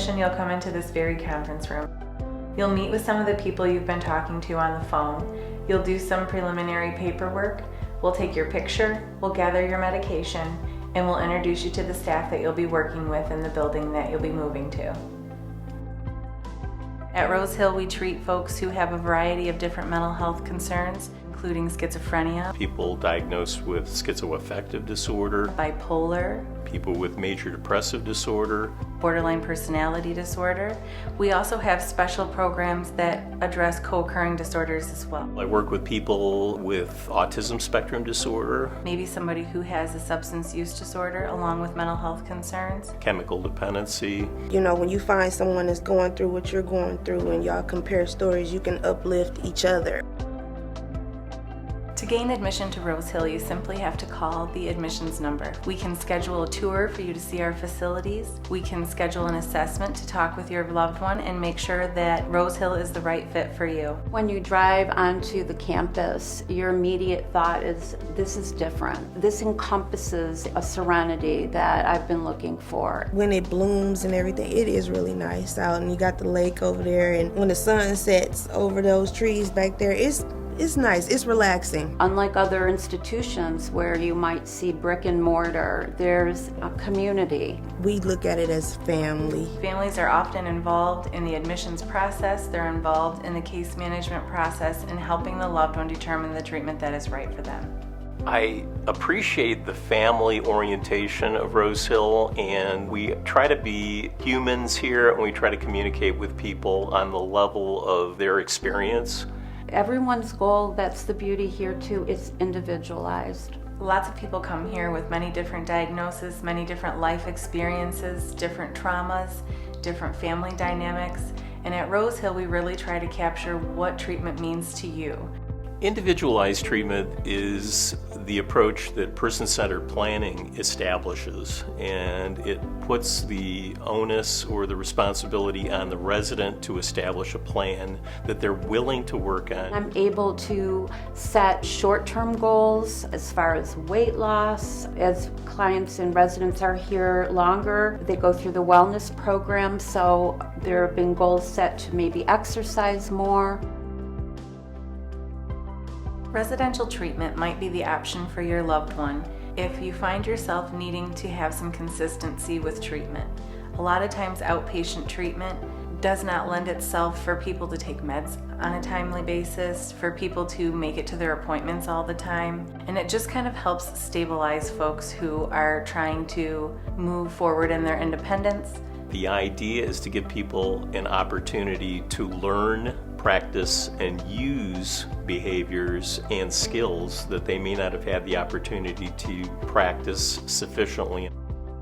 admission, you'll come into this very conference room. You'll meet with some of the people you've been talking to on the phone. You'll do some preliminary paperwork. We'll take your picture, we'll gather your medication, and we'll introduce you to the staff that you'll be working with in the building that you'll be moving to. At Rose Hill, we treat folks who have a variety of different mental health concerns, including schizophrenia, people diagnosed with schizoaffective disorder, bipolar, people with major depressive disorder, borderline personality disorder. We also have special programs that address co-occurring disorders as well. I work with people with autism spectrum disorder, Maybe somebody who has a substance use disorder along with mental health concerns. chemical dependency. You know, when you find someone that's going through what you're going through and y'all compare stories, you can uplift each other. To gain admission to Rose Hill, you simply have to call the admissions number. We can schedule a tour for you to see our facilities. We can schedule an assessment to talk with your loved one and make sure that Rose Hill is the right fit for you. When you drive onto the campus, your immediate thought is, this is different. This encompasses a serenity that I've been looking for. When it blooms and everything, it is really nice out, and you got the lake over there, and when the sun sets over those trees back there, it's nice, it's relaxing. Unlike other institutions where you might see brick and mortar, there's a community. We look at it as family. Families are often involved in the admissions process. They're involved in the case management process and helping the loved one determine the treatment that is right for them. I appreciate the family orientation of Rose Hill, and we try to be humans here, and we try to communicate with people on the level of their experience. Everyone's goal, that's the beauty here too, is individualized. Lots of people come here with many different diagnoses, many different life experiences, different traumas, different family dynamics, and at Rose Hill we really try to capture what treatment means to you. Individualized treatment is the approach that person-centered planning establishes, and it puts the onus or the responsibility on the resident to establish a plan that they're willing to work on. I'm able to set short-term goals as far as weight loss. As clients and residents are here longer, they go through the wellness program, so there have been goals set to maybe exercise more. Residential treatment might be the option for your loved one if you find yourself needing to have some consistency with treatment. A lot of times outpatient treatment does not lend itself for people to take meds on a timely basis, for people to make it to their appointments all the time, and it just kind of helps stabilize folks who are trying to move forward in their independence. The idea is to give people an opportunity to learn, practice, and use behaviors and skills that they may not have had the opportunity to practice sufficiently.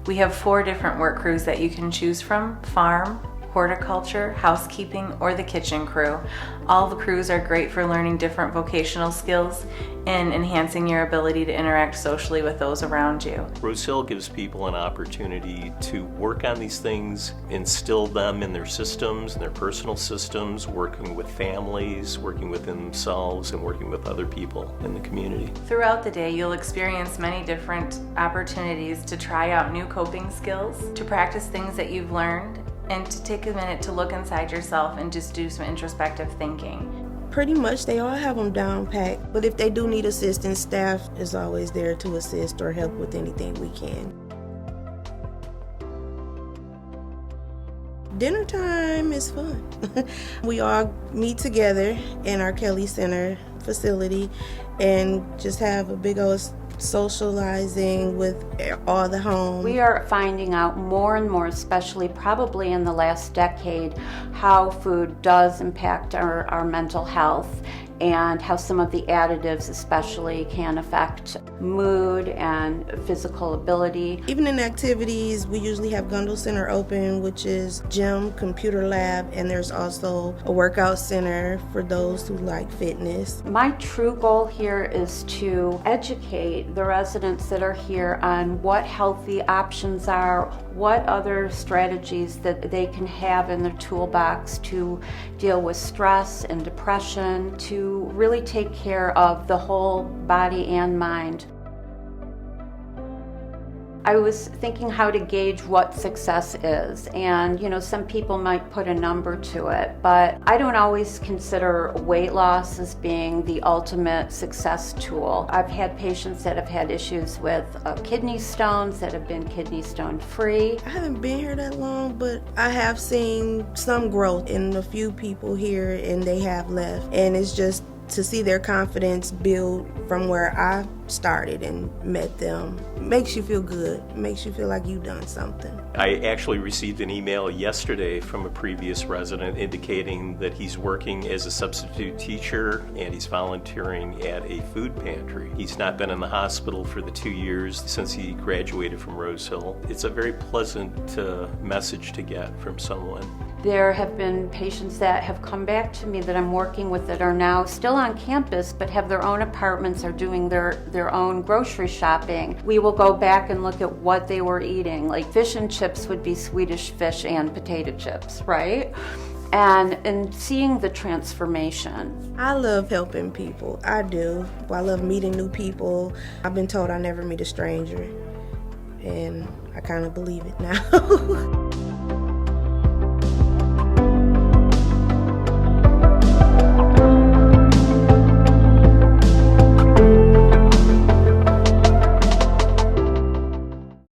We have 4 different work crews that you can choose from: farm, horticulture, housekeeping, or the kitchen crew. All the crews are great for learning different vocational skills and enhancing your ability to interact socially with those around you. Rose Hill gives people an opportunity to work on these things, instill them in their systems, in their personal systems, working with families, working within themselves, and working with other people in the community. Throughout the day, you'll experience many different opportunities to try out new coping skills, to practice things that you've learned, and to take a minute to look inside yourself and just do some introspective thinking. Pretty much they all have them down packed, but if they do need assistance, staff is always there to assist or help with anything we can. Dinner time is fun. We all meet together in our Kelly Center facility and just have a big old socializing with all the home. We are finding out more and more, especially probably in the last decade, how food does impact our mental health and how some of the additives especially can affect mood and physical ability. Even in activities, we usually have Gundle Center open, which is gym, computer lab, and there's also a workout center for those who like fitness. My true goal here is to educate the residents that are here on what healthy options are, what other strategies that they can have in their toolbox to deal with stress and depression, to really take care of the whole body and mind. I was thinking how to gauge what success is, and some people might put a number to it, but I don't always consider weight loss as being the ultimate success tool. I've had patients that have had issues with kidney stones that have been kidney stone free. I haven't been here that long, but I have seen some growth in a few people here, and they have left, and it's just to see their confidence build from where I started and met them makes you feel good. It makes you feel like you've done something. I actually received an email yesterday from a previous resident indicating that he's working as a substitute teacher and he's volunteering at a food pantry. He's not been in the hospital for the 2 years since he graduated from Rose Hill. It's a very pleasant message to get from someone. There have been patients that have come back to me that I'm working with that are now still on campus but have their own apartments, are doing their own grocery shopping. We will go back and look at what they were eating. Like fish and chips would be Swedish fish and potato chips, right? And seeing the transformation. I love helping people. I do. I love meeting new people. I've been told I never meet a stranger, and I kind of believe it now.